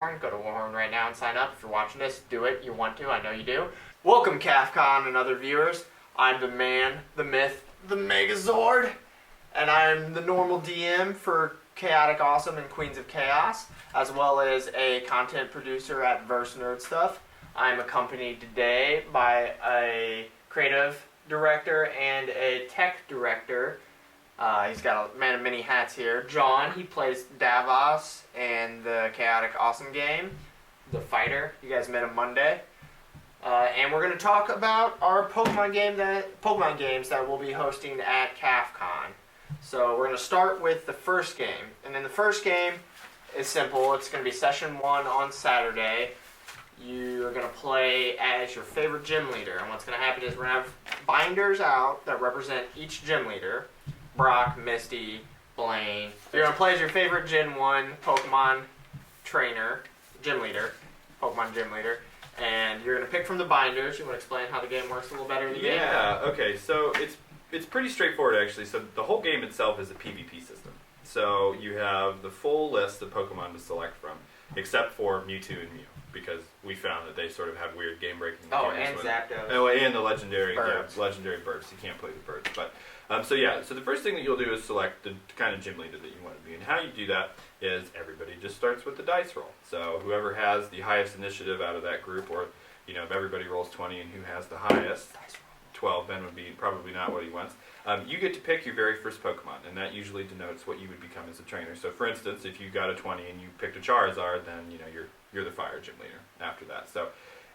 Go to Warhorn right now and sign up. If you're watching this, do it. You want to. I know you do. Welcome, CafCon and other viewers. I'm the man, the myth, the Megazord, and I'm the normal DM for Chaotic Awesome and Queens of Chaos, as well as a content producer at VsNerdStuff. I'm accompanied today by a creative director and a tech director. He's got a man of many hats here. John, he plays Davos in the Chaotic Awesome game, the fighter. You guys met him Monday. And we're going to talk about our Pokemon games that we'll be hosting at CafCon. So we're going to start with the first game. And then the first game is simple. It's going to be session 1 on Saturday. You're going to play as your favorite gym leader. And what's going to happen is we're going to have binders out that represent each gym leader. Brock, Misty, Blaine. You're going to play as your favorite Gen 1 Pokemon trainer, gym leader, Pokemon gym leader, and you're going to pick from the binders. You want to explain how the game works a little better in the game? Yeah, okay, so it's pretty straightforward actually. So the whole game itself is a PvP system. So you have the full list of Pokemon to select from, except for Mewtwo and Mew, because we found that they sort of have weird game-breaking mechanics. And Zapdos. Oh, and the legendary birds. Yeah, legendary birds. You can't play the birds. But so the first thing that you'll do is select the kind of gym leader that you want to be. And how you do that is everybody just starts with the dice roll. So whoever has the highest initiative out of that group, or if everybody rolls 20 and who has the highest, 12 then would be probably not what he wants. You get to pick your very first Pokemon, and that usually denotes what you would become as a trainer. So for instance, if you got a 20 and you picked a Charizard, then you're the fire gym leader after that. So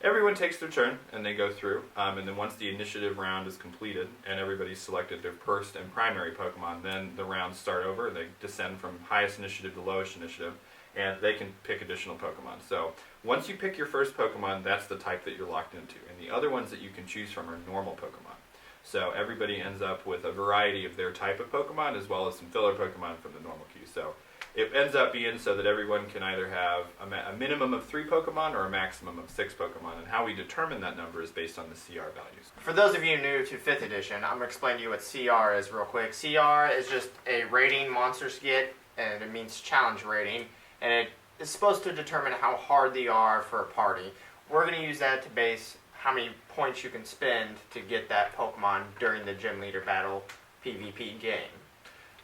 everyone takes their turn and they go through, and then once the initiative round is completed and everybody's selected their first and primary Pokemon, then the rounds start over and they descend from highest initiative to lowest initiative, and they can pick additional Pokemon. So once you pick your first Pokemon, that's the type that you're locked into, and the other ones that you can choose from are normal Pokemon. So everybody ends up with a variety of their type of Pokemon as well as some filler Pokemon from the normal queue. So it ends up being so that everyone can either have a minimum of 3 Pokemon or a maximum of 6 Pokemon, and how we determine that number is based on the CR values. For those of you new to 5th edition, I'm going to explain to you what CR is real quick. CR is just a rating monsters get, and it means challenge rating, and it is supposed to determine how hard they are for a party. We're going to use that to base how many points you can spend to get that Pokemon during the gym leader battle PvP game.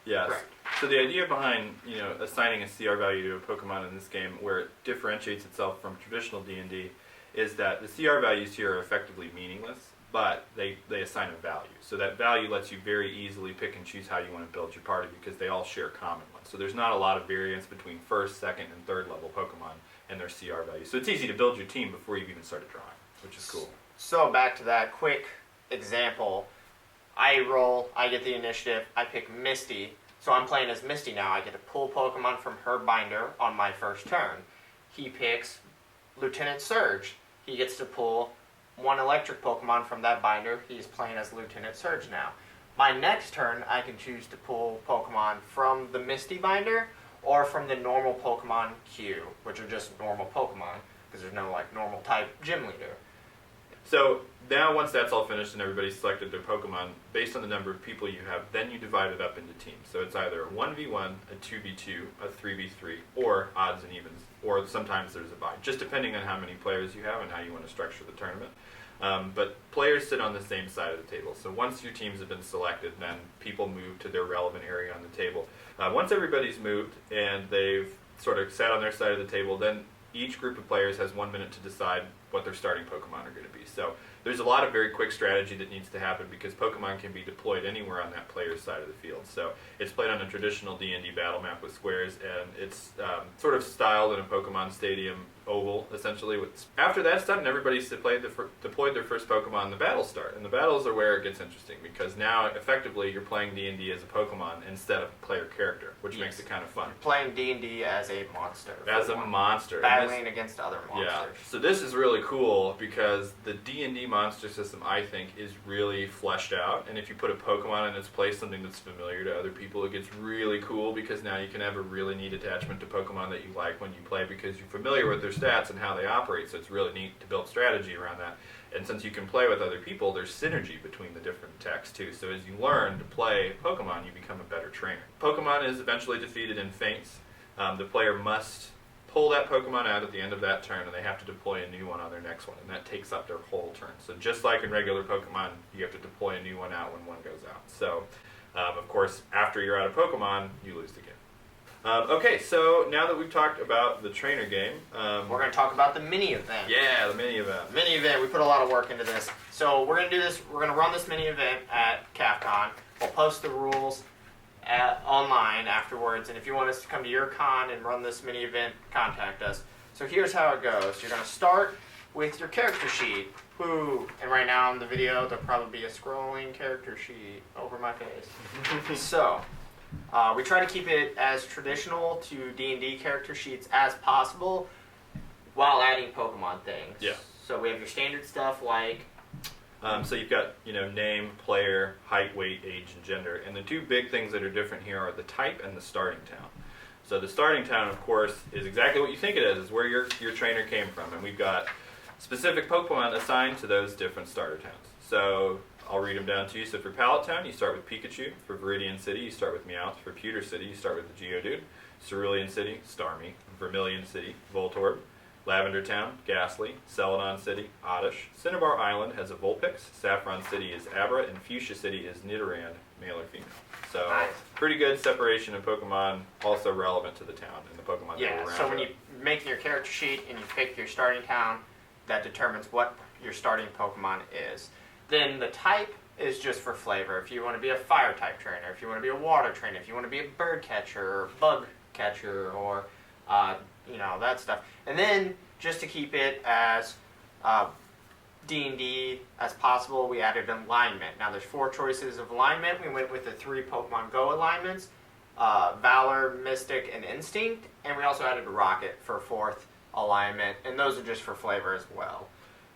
Yes. Correct. So the idea behind assigning a CR value to a Pokemon in this game, where it differentiates itself from traditional D&D, is that the CR values here are effectively meaningless, but they assign a value. So that value lets you very easily pick and choose how you want to build your party because they all share common ones. So there's not a lot of variance between first, second, and third level Pokemon and their CR values. So it's easy to build your team before you've even started drawing, which is cool. So back to that quick example. I roll, I get the initiative, I pick Misty. So I'm playing as Misty now. I get to pull Pokemon from her binder on my first turn. He picks Lieutenant Surge. He gets to pull 1 electric Pokemon from that binder. He's playing as Lieutenant Surge now. My next turn, I can choose to pull Pokemon from the Misty binder or from the normal Pokemon queue, which are just normal Pokemon, because there's no normal type gym leader. So now once that's all finished and everybody's selected their Pokemon, based on the number of people you have, then you divide it up into teams. So it's either a 1v1, a 2v2, a 3v3, or odds and evens, or sometimes there's a bye, just depending on how many players you have and how you want to structure the tournament. But players sit on the same side of the table. So once your teams have been selected, then people move to their relevant area on the table. Once everybody's moved and they've sort of sat on their side of the table, then each group of players has 1 minute to decide what their starting Pokemon are going to be. So there's a lot of very quick strategy that needs to happen because Pokemon can be deployed anywhere on that player's side of the field. So it's played on a traditional D&D battle map with squares, and it's sort of styled in a Pokemon Stadium oval, essentially. After that's done and everybody's deployed their first Pokemon, the battles start. And the battles are where it gets interesting because now, effectively, you're playing D&D as a Pokemon instead of a player character, which makes it kind of fun. You're playing D&D as a monster. As a monster. Battling against other monsters. Yeah. So this is really cool because the D&D monster system, I think, is really fleshed out. And if you put a Pokemon in its place, something that's familiar to other people, it gets really cool because now you can have a really neat attachment to Pokemon that you like when you play because you're familiar with their stats and how they operate. So it's really neat to build strategy around that. And since you can play with other people, there's synergy between the different techs too. So as you learn to play Pokemon, you become a better trainer. Pokemon is eventually defeated in feints. The player must pull that Pokemon out at the end of that turn, and they have to deploy a new one on their next one, and that takes up their whole turn. So just like in regular Pokemon, you have to deploy a new one out when one goes out. So, of course, after you're out of Pokemon, you lose the game. Okay, so now that we've talked about the trainer game, we're going to talk about the mini event. Yeah, the mini event. Mini event, we put a lot of work into this. So we're going to do this, we're going to run this mini event at CafCon. We'll post the rules online afterwards, and if you want us to come to your con and run this mini event, contact us. So here's how it goes. You're going to start with your character sheet. And right now in the video, there'll probably be a scrolling character sheet over my face. So, we try to keep it as traditional to D&D character sheets as possible while adding Pokemon things. Yeah. So we have your standard stuff like... So you've got, name, player, height, weight, age, and gender. And the two big things that are different here are the type and the starting town. So the starting town, of course, is exactly what you think it is where your trainer came from. And we've got specific Pokemon assigned to those different starter towns. So I'll read them down to you. So for Pallet Town, you start with Pikachu. For Viridian City, you start with Meowth. For Pewter City, you start with the Geodude. Cerulean City, Starmie. Vermilion City, Voltorb. Lavender Town, Ghastly. Celadon City, Oddish. Cinnabar Island has a Vulpix. Saffron City is Abra. And Fuchsia City is Nidoran, male or female. So Nice. Pretty good separation of Pokemon, also relevant to the town and the Pokemon that are around. So when you're making your character sheet and you pick your starting town, that determines what your starting Pokemon is. Then the type is just for flavor. If you want to be a fire type trainer, if you want to be a water trainer, if you want to be a bird catcher or bug catcher or that stuff. And then just to keep it as D&D as possible, we added alignment. Now there's 4 choices of alignment. We went with the 3 Pokemon Go alignments, Valor, Mystic, and Instinct. And we also added a Rocket for 4th alignment. And those are just for flavor as well.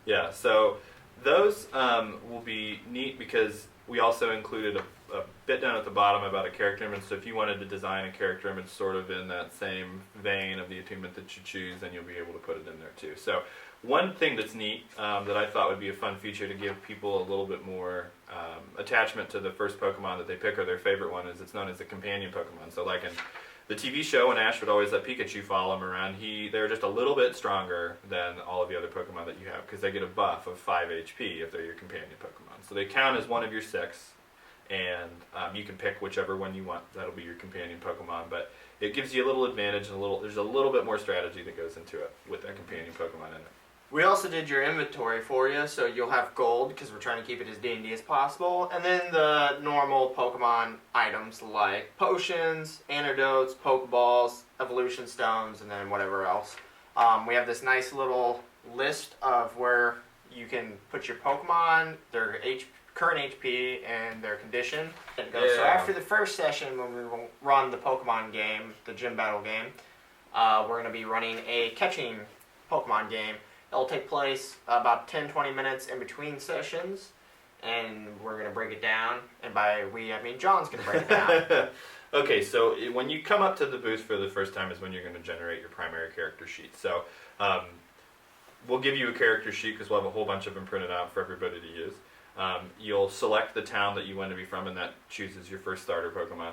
Yeah, so those will be neat because we also included a bit down at the bottom about a character image. So if you wanted to design a character image sort of in that same vein of the attunement that you choose, then you'll be able to put it in there too. So one thing that's neat that I thought would be a fun feature to give people a little bit more attachment to the first Pokemon that they pick or their favorite one is it's known as the companion Pokemon. So like in the TV show, when Ash would always let Pikachu follow him around, they're just a little bit stronger than all of the other Pokemon that you have because they get a buff of 5 HP if they're your companion Pokemon. So they count as one of your 6, and you can pick whichever one you want. That'll be your companion Pokemon, but it gives you a little advantage and there's a little bit more strategy that goes into it with that companion Pokemon in it. We also did your inventory for you, so you'll have gold because we're trying to keep it as D&D as possible. And then the normal Pokemon items like potions, antidotes, Pokeballs, evolution stones, and then whatever else. We have this nice little list of where you can put your Pokemon, their current HP, and their condition. So after the first session, when we run the Pokemon game, the gym battle game, we're going to be running a catching Pokemon game. It'll take place about 10-20 minutes in between sessions, and we're going to break it down. And by we, I mean John's going to break it down. Okay, so when you come up to the booth for the first time is when you're going to generate your primary character sheet. So we'll give you a character sheet because we'll have a whole bunch of them printed out for everybody to use. You'll select the town that you want to be from, and that chooses your first starter Pokemon.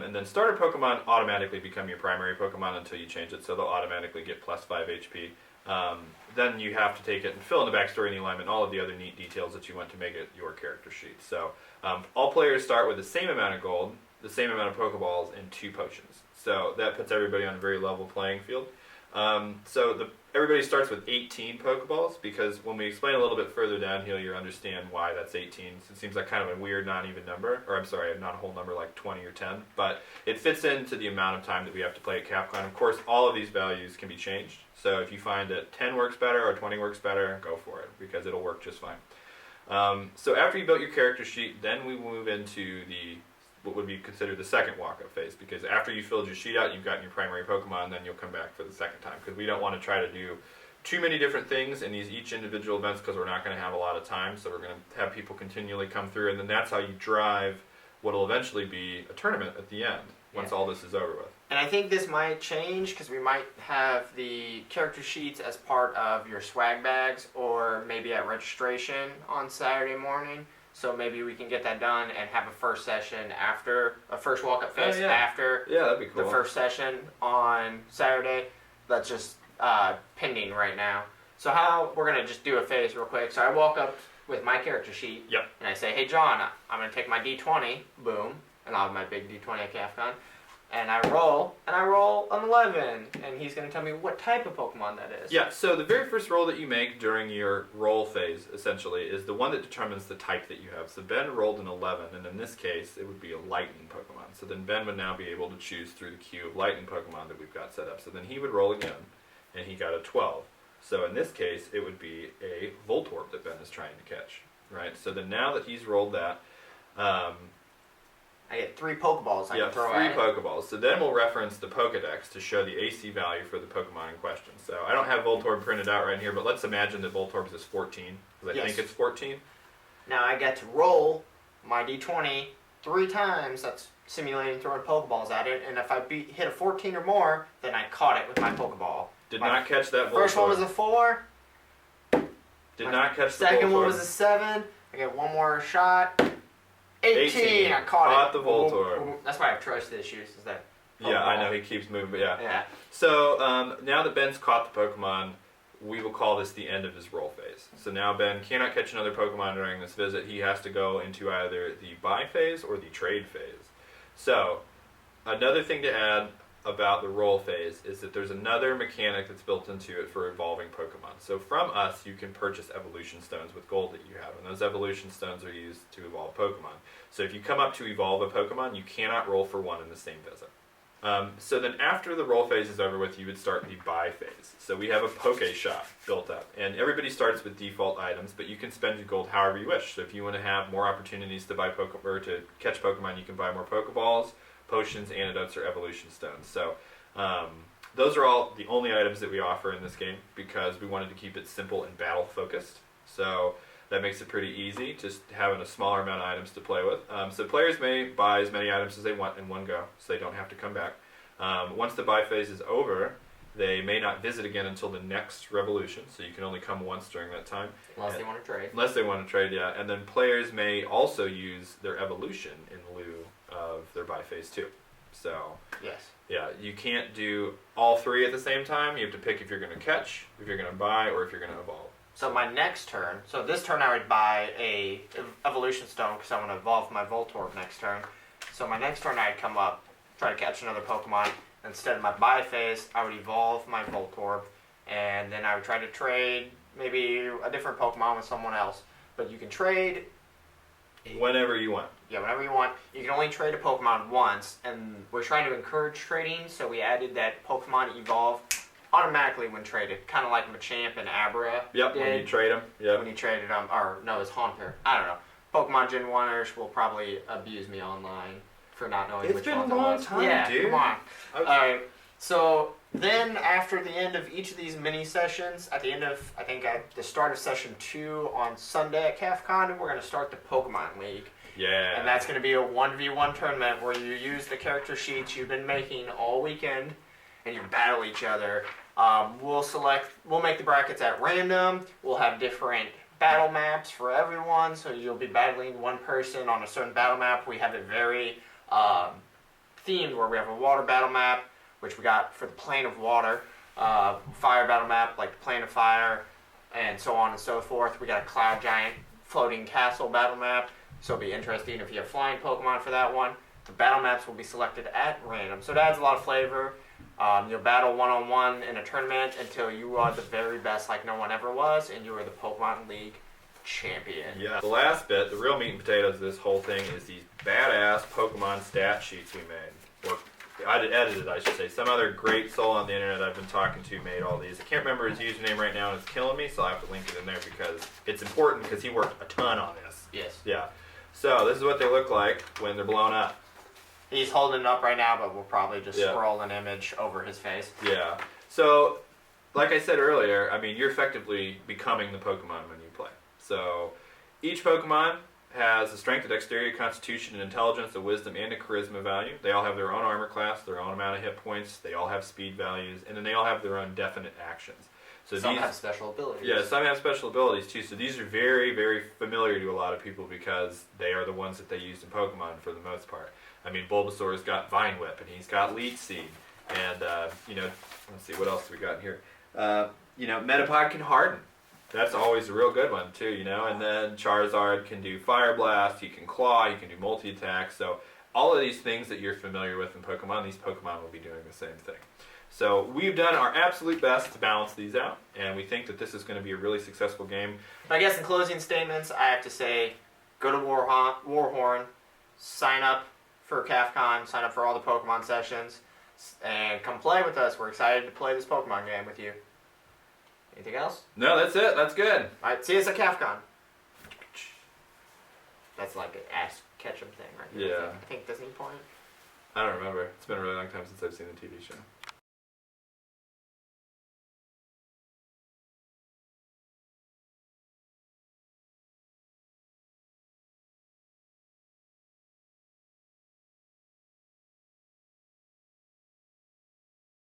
And then starter Pokemon automatically become your primary Pokemon until you change it, so they'll automatically get plus 5 HP. Then you have to take it and fill in the backstory and the alignment and all of the other neat details that you want to make it your character sheet. So all players start with the same amount of gold, the same amount of Pokeballs, and 2 potions. So that puts everybody on a very level playing field. Everybody starts with 18 Pokeballs because when we explain a little bit further down here, you'll understand why that's 18. So it seems like kind of a weird non-even number, or I'm sorry, not a whole number like 20 or 10, but it fits into the amount of time that we have to play at CafCon. Of course, all of these values can be changed. So if you find that 10 works better or 20 works better, go for it because it'll work just fine. So after you built your character sheet, then we will move into what would be considered the second walk-up phase, because after you filled your sheet out, you've gotten your primary Pokemon, then you'll come back for the second time, because we don't want to try to do too many different things in each individual events, because we're not going to have a lot of time, so we're going to have people continually come through, and then that's how you drive what will eventually be a tournament at the end, once all this is over with. And I think this might change, because we might have the character sheets as part of your swag bags, or maybe at registration on Saturday morning. So maybe we can get that done and have a first session after, a first walk-up phase after that'd be cool. The first session on Saturday. that's just pending right now. So how we're gonna just do a phase real quick. So I walk up with my character sheet. Yep. And I say, hey John, I'm gonna take my D20. Boom, and I'll have my big D20 at CafCon. And I roll an 11, and he's going to tell me what type of Pokemon that is. Yeah, so the very first roll that you make during your roll phase, essentially, is the one that determines the type that you have. So Ben rolled an 11, and in this case, it would be a Lightning Pokemon. So then Ben would now be able to choose through the queue of Lightning Pokemon that we've got set up. So then he would roll again, and he got a 12. So in this case, it would be a Voltorb that Ben is trying to catch, right? So then now that he's rolled that, I get 3 Pokeballs I can throw at it. 3 Pokeballs. So then we'll reference the Pokedex to show the AC value for the Pokemon in question. So I don't have Voltorb printed out right here, but let's imagine that Voltorb's is 14, because I think it's 14. Now I get to roll my D20 3 times. That's simulating throwing Pokeballs at it. And if I hit a 14 or more, then I caught it with my Pokeball. Did not catch that Voltorb. First one was a 4. Did not catch the Voltorb. Second one was a 7. I get one more shot. 18. I caught the Voltorb. That's why I have trust issues. Is that? Yeah, I know he keeps moving, but yeah. Yeah. So now that Ben's caught the Pokemon, we will call this the end of his roll phase. So now Ben cannot catch another Pokemon during this visit. He has to go into either the buy phase or the trade phase. So another thing to add about the roll phase is that there's another mechanic that's built into it for evolving Pokemon. So from us, you can purchase evolution stones with gold that you have, and those evolution stones are used to evolve Pokemon. So if you come up to evolve a Pokemon, you cannot roll for one in the same visit. So then after the roll phase is over with, you would start the buy phase. So we have a Poke Shop built up, and everybody starts with default items, but you can spend your gold however you wish. So if you want to have more opportunities to buy or to catch Pokemon, you can buy more Pokeballs, potions, antidotes, or evolution stones. So those are all the only items that we offer in this game because we wanted to keep it simple and battle focused. So that makes it pretty easy, just having a smaller amount of items to play with. So players may buy as many items as they want in one go, so they don't have to come back. Once the buy phase is over, they may not visit again until the next revolution, so you can only come once during that time. Unless they want to trade. Unless they want to trade, yeah. And then players may also use their evolution in lieu of their buy phase too. So yes. Yeah, you can't do all 3 at the same time. You have to pick if you're going to catch, if you're going to buy, or if you're going to evolve. So my next turn, so this turn I would buy a evolution stone because I want to evolve my Voltorb next turn. So my next turn I'd come up, try to catch another Pokemon. Instead of my buy phase, I would evolve my Voltorb, and then I would try to trade maybe a different Pokemon with someone else. But you can trade whenever you want. Yeah, whenever you want. You can only trade a Pokemon once, and we're trying to encourage trading, so we added that Pokemon evolve automatically when traded, kind of like Machamp and Abra. Yep, did. when you trade them. Yep. When you traded them, or no, it's Haunter. I don't know. Pokemon Gen 1ers will probably abuse me online for not knowing which one it was. It's been a long time, yeah, dude. Come on. Alright, so then after the end of each of these mini sessions, at the end of, I think at the start of session 2 on Sunday at CafCon, we're going to start the Pokemon League. Yeah. And that's going to be a 1v1 tournament where you use the character sheets you've been making all weekend, and you battle each other. We'll make the brackets at random. We'll have different battle maps for everyone, so you'll be battling one person on a certain battle map. We have it very themed, where we have a water battle map, which we got for the plane of water, fire battle map, like the plane of fire, and so on and so forth. We got a cloud giant floating castle battle map, so it'll be interesting if you have flying Pokemon for that one. The battle maps will be selected at random, so it adds a lot of flavor. You'll battle one-on-one in a tournament until you are the very best like no one ever was, and you are the Pokemon League champion. Yeah. The last bit, the real meat and potatoes of this whole thing, is these badass Pokemon stat sheets we made. Or I edited, I should say. Some other great soul on the internet I've been talking to made all these. I can't remember his username right now, and it's killing me, so I'll have to link it in there because it's important because he worked a ton on this. Yes. Yeah. So this is what they look like when they're blown up. He's holding it up right now, but we'll probably just scroll an image over his face. Yeah. So, like I said earlier, I mean, you're effectively becoming the Pokemon when you play. So, each Pokemon has a strength, a dexterity, a constitution, an intelligence, a wisdom, and a charisma value. They all have their own armor class, their own amount of hit points, they all have speed values, and then they all have their own definite actions. So some have special abilities. Yeah, some have special abilities too. So these are very, very familiar to a lot of people because they are the ones that they used in Pokemon for the most part. I mean, Bulbasaur's got Vine Whip, and he's got Leech Seed, And, let's see, what else do we got in here? Metapod can harden. That's always a real good one, too, And then Charizard can do Fire Blast, he can Claw, he can do multi-attack. So all of these things that you're familiar with in Pokemon, these Pokemon will be doing the same thing. So we've done our absolute best to balance these out, and we think that this is going to be a really successful game. I guess in closing statements, I have to say, go to Warhorn, sign up for CafCon, sign up for all the Pokemon sessions, and come play with us. We're excited to play this Pokemon game with you. Anything else? No, that's it. That's good. All right, see us at CafCon. That's like an Ash Ketchum thing, right? Yeah. I think Disney Point. I don't remember. It's been a really long time since I've seen the TV show.